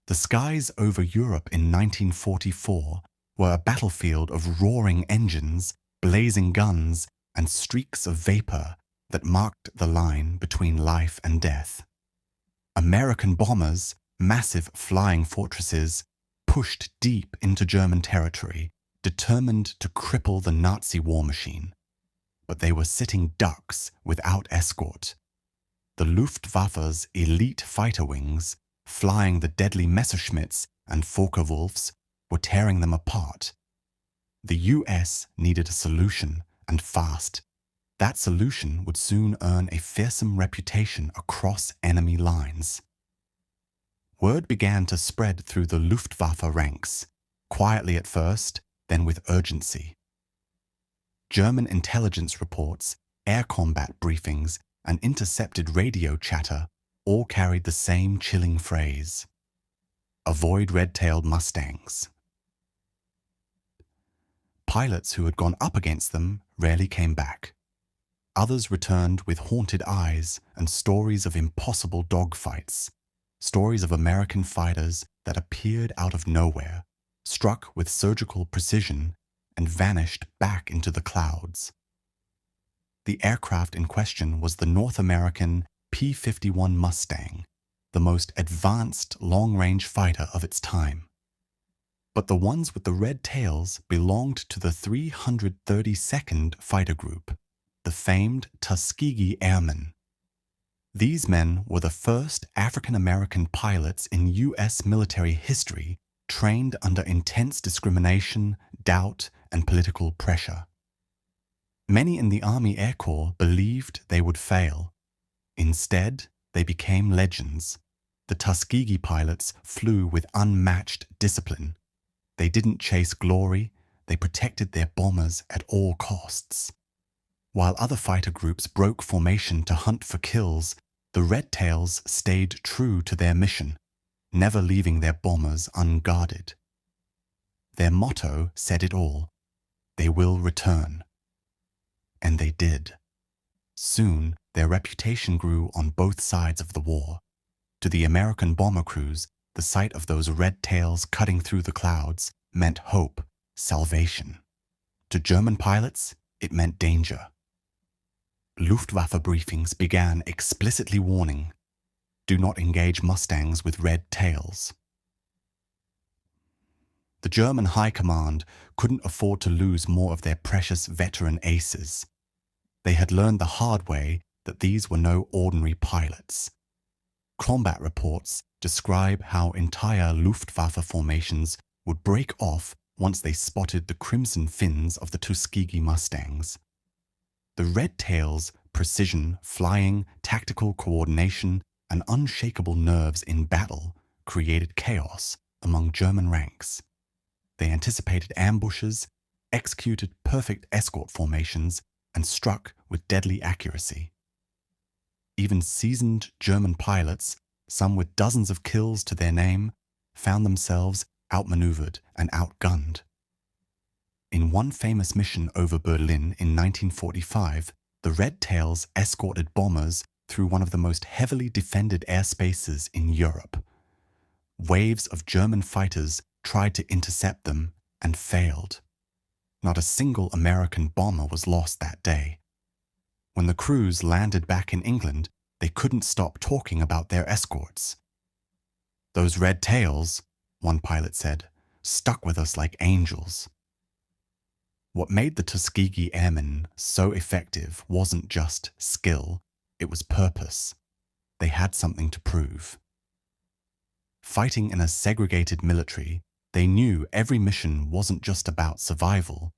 The skies over Europe in 1944 were a battlefield of roaring engines, blazing guns, and streaks of vapor that marked the line between life and death. American bombers, massive flying fortresses, pushed deep into German territory, determined to cripple the Nazi war machine. But they were sitting ducks without escort. The Luftwaffe's elite fighter wings, flying the deadly Messerschmitts and Focke-Wulfs, were tearing them apart. The US needed a solution, and fast. That solution would soon earn a fearsome reputation across enemy lines. Word began to spread through the Luftwaffe ranks, quietly at first, then with urgency. German intelligence reports, air combat briefings, and intercepted radio chatter all carried the same chilling phrase: avoid red-tailed Mustangs. Pilots who had gone up against them rarely came back. Others returned with haunted eyes and stories of impossible dogfights, stories of American fighters that appeared out of nowhere, struck with surgical precision, and vanished back into the clouds. The aircraft in question was the North American P-51 Mustang, the most advanced long-range fighter of its time. But the ones with the red tails belonged to the 332nd Fighter Group, the famed Tuskegee Airmen. These men were the first African-American pilots in U.S. military history trained under intense discrimination, doubt, and political pressure. Many in the Army Air Corps believed they would fail. Instead, they became legends. The Tuskegee pilots flew with unmatched discipline. They didn't chase glory, they protected their bombers at all costs. While other fighter groups broke formation to hunt for kills, the Red Tails stayed true to their mission, never leaving their bombers unguarded. Their motto said it all: they will return. And they did. Soon, their reputation grew on both sides of the war. To the American bomber crews, the sight of those red tails cutting through the clouds meant hope, salvation. To German pilots, it meant danger. Luftwaffe briefings began explicitly warning, do not engage Mustangs with red tails. The German High Command couldn't afford to lose more of their precious veteran aces. They had learned the hard way that these were no ordinary pilots. Combat reports describe how entire Luftwaffe formations would break off once they spotted the crimson fins of the Tuskegee Mustangs. The Red Tails' precision, flying, tactical coordination, and unshakable nerves in battle created chaos among German ranks. They anticipated ambushes, executed perfect escort formations, and struck with deadly accuracy. Even seasoned German pilots, some with dozens of kills to their name, found themselves outmaneuvered and outgunned. In one famous mission over Berlin in 1945, the Red Tails escorted bombers through one of the most heavily defended airspaces in Europe. Waves of German fighters tried to intercept them and failed. Not a single American bomber was lost that day. When the crews landed back in England, they couldn't stop talking about their escorts. "Those Red Tails," one pilot said, "stuck with us like angels." What made the Tuskegee Airmen so effective wasn't just skill, it was purpose. They had something to prove. Fighting in a segregated military, they knew every mission wasn't just about survival,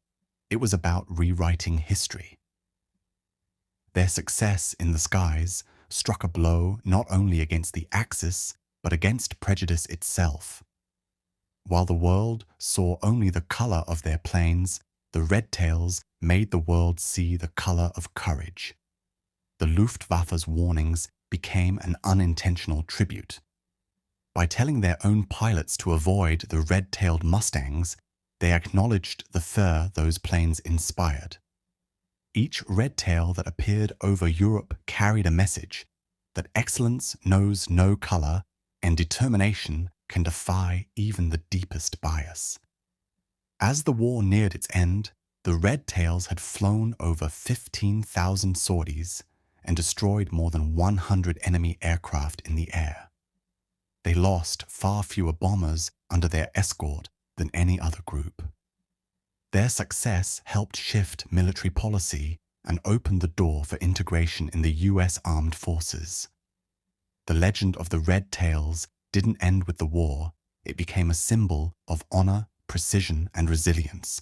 it was about rewriting history. Their success in the skies struck a blow not only against the Axis, but against prejudice itself. While the world saw only the color of their planes, the Red Tails made the world see the color of courage. The Luftwaffe's warnings became an unintentional tribute. By telling their own pilots to avoid the red-tailed Mustangs, they acknowledged the fear those planes inspired. Each red tail that appeared over Europe carried a message that excellence knows no color and determination can defy even the deepest bias. As the war neared its end, the Red Tails had flown over 15,000 sorties and destroyed more than 100 enemy aircraft in the air. They lost far fewer bombers under their escort than any other group. Their success helped shift military policy and opened the door for integration in the US Armed Forces. The legend of the Red Tails didn't end with the war, it became a symbol of honor, precision, and resilience.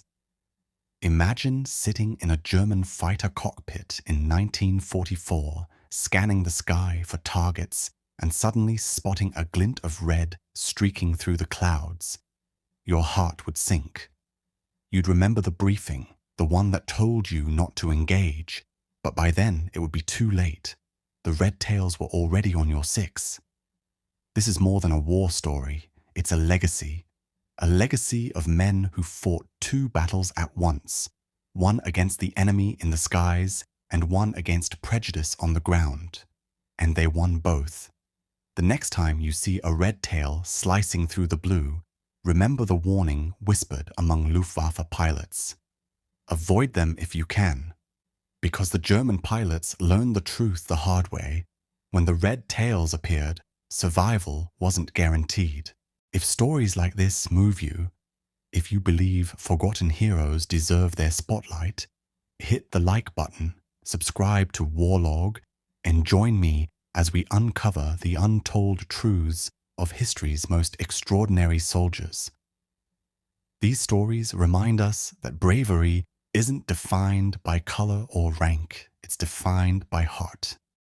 Imagine sitting in a German fighter cockpit in 1944, scanning the sky for targets and suddenly spotting a glint of red streaking through the clouds. Your heart would sink. You'd remember the briefing, the one that told you not to engage, but by then it would be too late. The Red Tails were already on your six. This is more than a war story, it's a legacy of men who fought two battles at once, one against the enemy in the skies and one against prejudice on the ground. And they won both. The next time you see a red tail slicing through the blue, remember the warning whispered among Luftwaffe pilots. Avoid them if you can, because the German pilots learned the truth the hard way. When the red tails appeared, survival wasn't guaranteed. If stories like this move you, if you believe forgotten heroes deserve their spotlight, hit the like button, subscribe to Warlog, and join me as we uncover the untold truths of history's most extraordinary soldiers. These stories remind us that bravery isn't defined by color or rank, it's defined by heart.